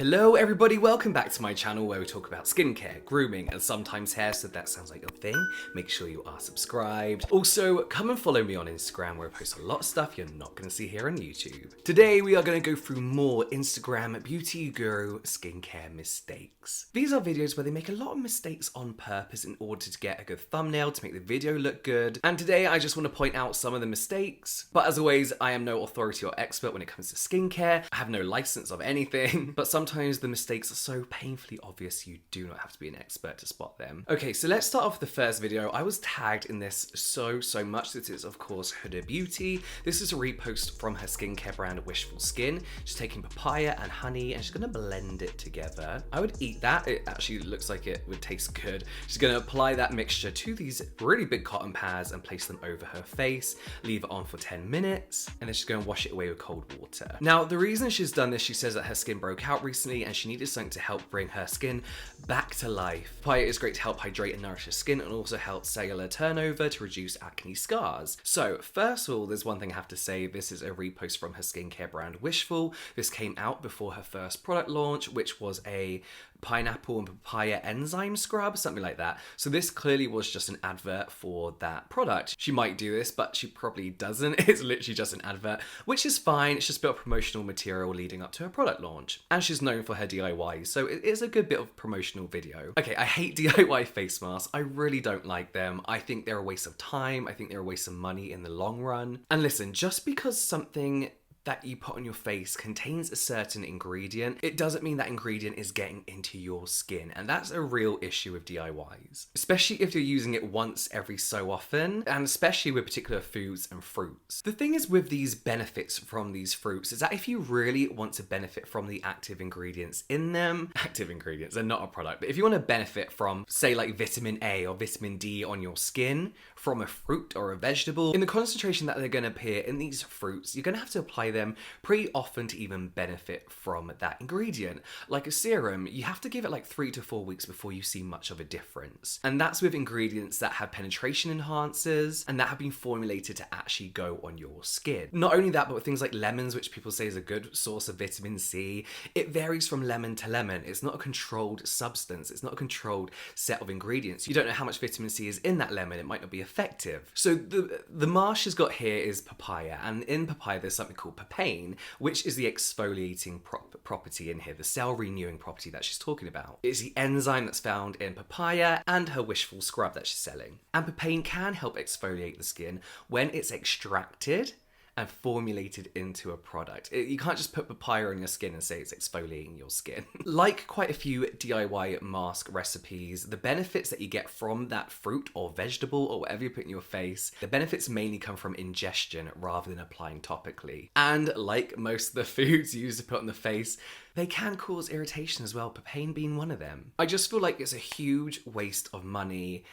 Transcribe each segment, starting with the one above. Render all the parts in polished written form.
Hello everybody, welcome back to my channel where we talk about skincare, grooming, and sometimes hair, so if that sounds like your thing, make sure you are subscribed. Also, come and follow me on Instagram where I post a lot of stuff you're not going to see here on YouTube. Today we are going to go through more Instagram beauty guru skincare mistakes. These are videos where they make a lot of mistakes on purpose in order to get a good thumbnail, to make the video look good, and today I just want to point out some of the mistakes, but as always, I am no authority or expert when it comes to skincare. I have no license of anything, but sometimes the mistakes are so painfully obvious you do not have to be an expert to spot them. Okay, so let's start off with the first video. I was tagged in this so much. This is of course Huda Beauty. This is a repost from her skincare brand Wishful Skin. She's taking papaya and honey and she's gonna blend it together. I would eat that. It actually looks like it would taste good. She's gonna apply that mixture to these really big cotton pads and place them over her face, leave it on for 10 minutes, and then she's gonna wash it away with cold water. Now, the reason she's done this, she says that her skin broke out recently and she needed something to help bring her skin back to life. Papaya is great to help hydrate and nourish her skin and also help cellular turnover to reduce acne scars. So first of all, there's one thing I have to say. This is a repost from her skincare brand Wishful. This came out before her first product launch, which was a pineapple and papaya enzyme scrub, something like that. So this clearly was just an advert for that product. She might do this, but she probably doesn't. It's literally just an advert, which is fine. It's just a bit of promotional material leading up to her product launch. And she's known for her DIYs, so it is a good bit of promotional video. Okay, I hate DIY face masks. I really don't like them. I think they're a waste of time. I think they're a waste of money in the long run. And listen, just because something that you put on your face contains a certain ingredient, it doesn't mean that ingredient is getting into your skin, and that's a real issue with DIYs, especially if you're using it once every so often, and especially with particular foods and fruits. The thing is with these benefits from these fruits is that if you really want to benefit from the active ingredients in them, active ingredients are not a product, but if you want to benefit from, say, like vitamin A or vitamin D on your skin from a fruit or a vegetable, in the concentration that they're going to appear in these fruits, you're going to have to apply them pretty often to even benefit from that ingredient. Like a serum, you have to give it like 3 to 4 weeks before you see much of a difference. And that's with ingredients that have penetration enhancers and that have been formulated to actually go on your skin. Not only that, but with things like lemons, which people say is a good source of vitamin C, it varies from lemon to lemon. It's not a controlled substance. It's not a controlled set of ingredients. You don't know how much vitamin C is in that lemon. It might not be effective. So the mask she's got here is papaya, and in papaya there's something called papain, which is the exfoliating property in here, the cell renewing property that she's talking about. It's the enzyme that's found in papaya and her Wishful scrub that she's selling. And papain can help exfoliate the skin when it's extracted and formulated into a product. You can't just put papaya on your skin and say it's exfoliating your skin. Like quite a few DIY mask recipes, the benefits that you get from that fruit or vegetable or whatever you put in your face, the benefits mainly come from ingestion rather than applying topically. And like most of the foods you use to put on the face, they can cause irritation as well, papain being one of them. I just feel like it's a huge waste of money.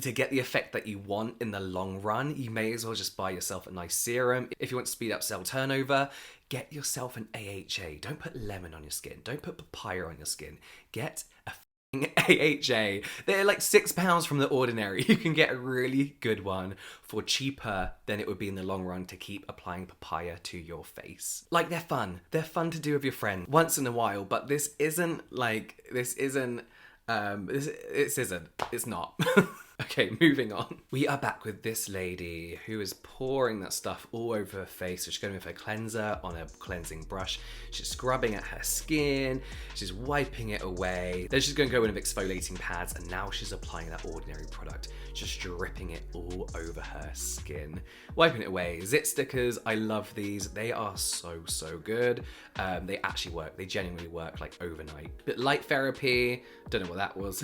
To get the effect that you want in the long run, you may as well just buy yourself a nice serum. If you want to speed up cell turnover, get yourself an AHA. Don't put lemon on your skin. Don't put papaya on your skin. Get a AHA. They're like £6 from the ordinary. You can get a really good one for cheaper than it would be in the long run to keep applying papaya to your face. Like, they're fun. They're fun to do with your friend once in a while, but this isn't. It's not. Okay, moving on. We are back with this lady who is pouring that stuff all over her face. So she's going with her cleanser on a cleansing brush. She's scrubbing at her skin. She's wiping it away. Then she's going to go in with exfoliating pads, and now she's applying that ordinary product, just dripping it all over her skin. Wiping it away. Zit stickers, I love these. They are so good. They actually work. They genuinely work like overnight. But light therapy, don't know what that was.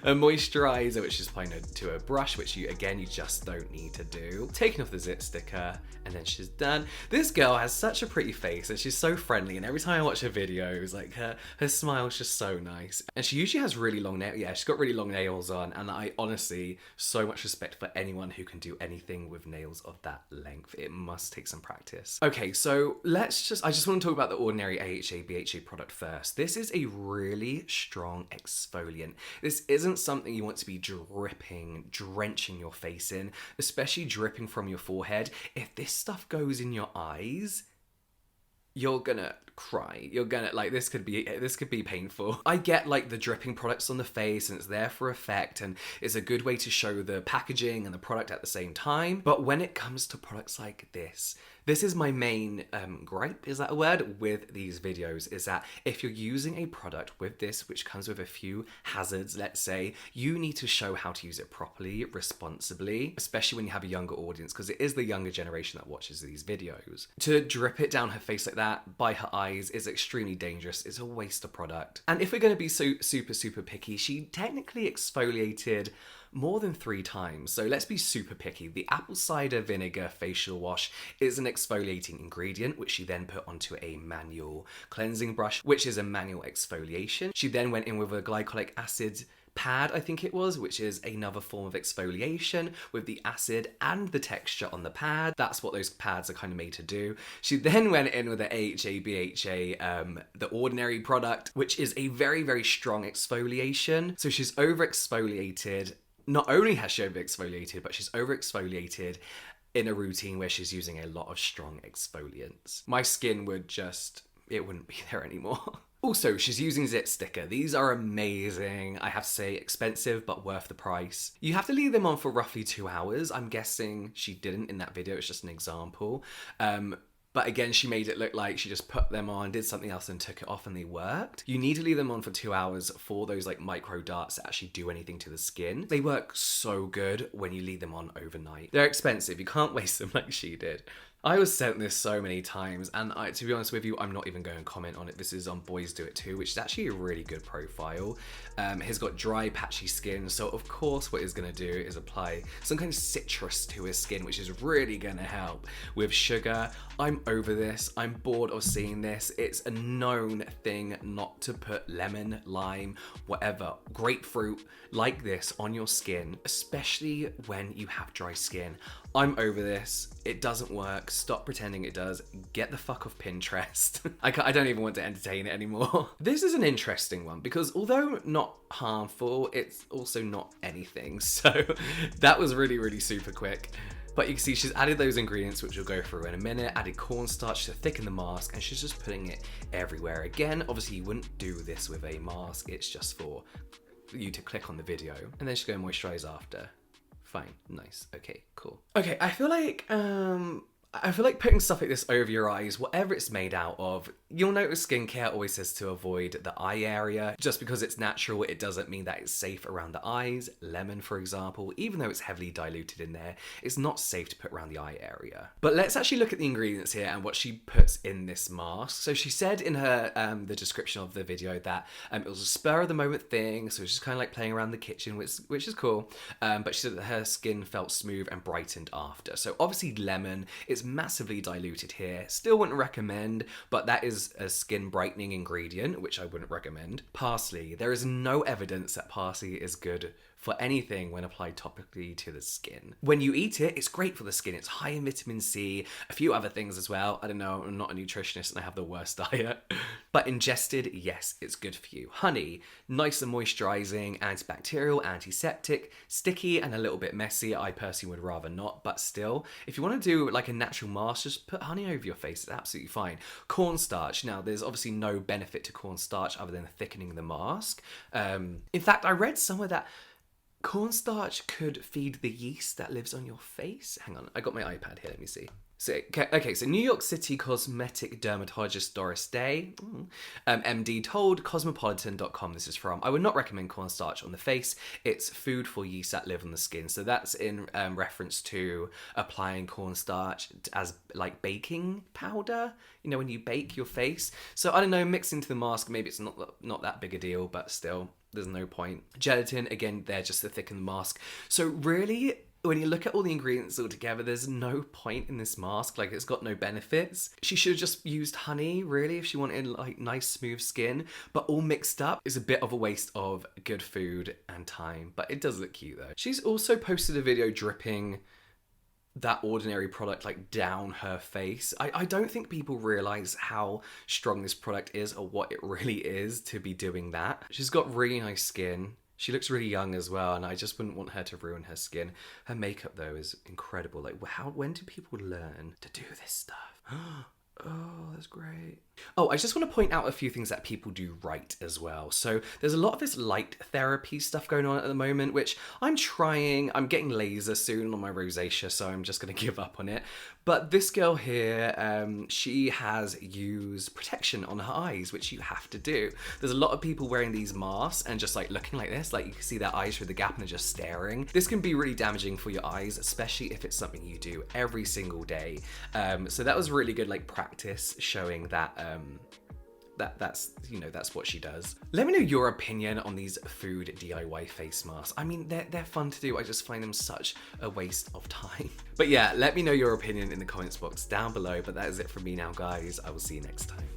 A moisturizer, which is applying to a brush, which you just don't need to do. Taking off the zit sticker, and then she's done. This girl has such a pretty face, and she's so friendly, and every time I watch her videos, like her smile's just so nice. And she usually has really long nails. Yeah, she's got really long nails on, and I honestly, so much respect for anyone who can do anything with nails of that length. It must take some practice. Okay, so I just want to talk about the ordinary AHA BHA product first. This is a really strong exfoliant. This isn't something you want to be dripping, drenching your face in, especially dripping from your forehead. If this stuff goes in your eyes, you're gonna cry. You're gonna, like, this could be painful. I get like the dripping products on the face and it's there for effect and it's a good way to show the packaging and the product at the same time. But when it comes to products like this is my main gripe, is that a word, with these videos, is that if you're using a product with this, which comes with a few hazards, let's say, you need to show how to use it properly, responsibly, especially when you have a younger audience, because it is the younger generation that watches these videos. To drip it down her face like that, by her eyes, is extremely dangerous. It's a waste of product. And if we're going to be so super picky, she technically exfoliated more than 3 times. So let's be super picky. The apple cider vinegar facial wash is an exfoliating ingredient, which she then put onto a manual cleansing brush, which is a manual exfoliation. She then went in with a glycolic acid pad, I think it was, which is another form of exfoliation with the acid and the texture on the pad. That's what those pads are kind of made to do. She then went in with the AHA, BHA, the ordinary product, which is a very strong exfoliation. So she's over exfoliated. Not only has she over exfoliated, but she's over exfoliated in a routine where she's using a lot of strong exfoliants. My skin would it wouldn't be there anymore. Also, she's using Zit Sticker. These are amazing. I have to say, expensive, but worth the price. You have to leave them on for roughly 2 hours. I'm guessing she didn't in that video. It's just an example. But again, she made it look like she just put them on, did something else and took it off and they worked. You need to leave them on for 2 hours for those like micro darts that actually do anything to the skin. They work so good when you leave them on overnight. They're expensive. You can't waste them like she did. I was sent this so many times, and to be honest with you, I'm not even going to comment on it. This is on Boys Do It Too, which is actually a really good profile. He's got dry, patchy skin, so of course what he's going to do is apply some kind of citrus to his skin, which is really going to help with sugar. I'm over this. I'm bored of seeing this. It's a known thing not to put lemon, lime, whatever, grapefruit like this on your skin, especially when you have dry skin. I'm over this. It doesn't work. Stop pretending it does. Get the fuck off Pinterest. I don't even want to entertain it anymore. This is an interesting one because although not harmful, it's also not anything. So that was really super quick. But you can see she's added those ingredients, which we'll go through in a minute, added cornstarch to thicken the mask, and she's just putting it everywhere. Again, obviously you wouldn't do this with a mask. It's just for you to click on the video. And then she's going to moisturize after. Fine, nice, okay, cool. Okay, I feel like putting stuff like this over your eyes, whatever it's made out of, you'll notice skincare always says to avoid the eye area. Just because it's natural, it doesn't mean that it's safe around the eyes. Lemon, for example, even though it's heavily diluted in there, it's not safe to put around the eye area. But let's actually look at the ingredients here and what she puts in this mask. So she said in her the description of the video that it was a spur of the moment thing, so it's just kind of like playing around the kitchen, which is cool. But she said that her skin felt smooth and brightened after. So obviously lemon is massively diluted here. Still wouldn't recommend, but that is a skin brightening ingredient, which I wouldn't recommend. Parsley. There is no evidence that parsley is good for anything when applied topically to the skin. When you eat it, it's great for the skin. It's high in vitamin C, a few other things as well. I don't know, I'm not a nutritionist and I have the worst diet. But ingested, yes, it's good for you. Honey, nice and moisturizing, antibacterial, antiseptic, sticky and a little bit messy. I personally would rather not, but still, if you want to do like a natural mask, just put honey over your face. It's absolutely fine. Cornstarch. Now, there's obviously no benefit to cornstarch other than thickening the mask. In fact, I read somewhere that cornstarch could feed the yeast that lives on your face. Hang on, I got my iPad here, let me see. So, okay, so New York City cosmetic dermatologist Doris Day, MD, told cosmopolitan.com this is from, I would not recommend cornstarch on the face. It's food for yeast that live on the skin. So that's in reference to applying cornstarch as like baking powder, you know, when you bake your face. So I don't know, mixed into the mask, maybe it's not that big a deal, but still, there's no point. Gelatin, again, they're just to thicken the mask. So really, when you look at all the ingredients all together, there's no point in this mask. Like, it's got no benefits. She should have just used honey, really, if she wanted like nice smooth skin. But all mixed up is a bit of a waste of good food and time. But it does look cute though. She's also posted a video dripping that ordinary product like down her face. I don't think people realize how strong this product is or what it really is to be doing that. She's got really nice skin. She looks really young as well, and I just wouldn't want her to ruin her skin. Her makeup, though, is incredible. Like, when do people learn to do this stuff? Oh, that's great. Oh, I just want to point out a few things that people do right as well. So there's a lot of this light therapy stuff going on at the moment, which I'm trying. I'm getting laser soon on my rosacea, so I'm just going to give up on it. But this girl here, she has used protection on her eyes, which you have to do. There's a lot of people wearing these masks and just like looking like this, like you can see their eyes through the gap and they're just staring. This can be really damaging for your eyes, especially if it's something you do every single day. So that was really good, like practice showing that that's that's what she does. Let me know your opinion on these food DIY face masks. I mean, they're fun to do. I just find them such a waste of time. But yeah, let me know your opinion in the comments box down below. But that is it from me now, guys. I will see you next time.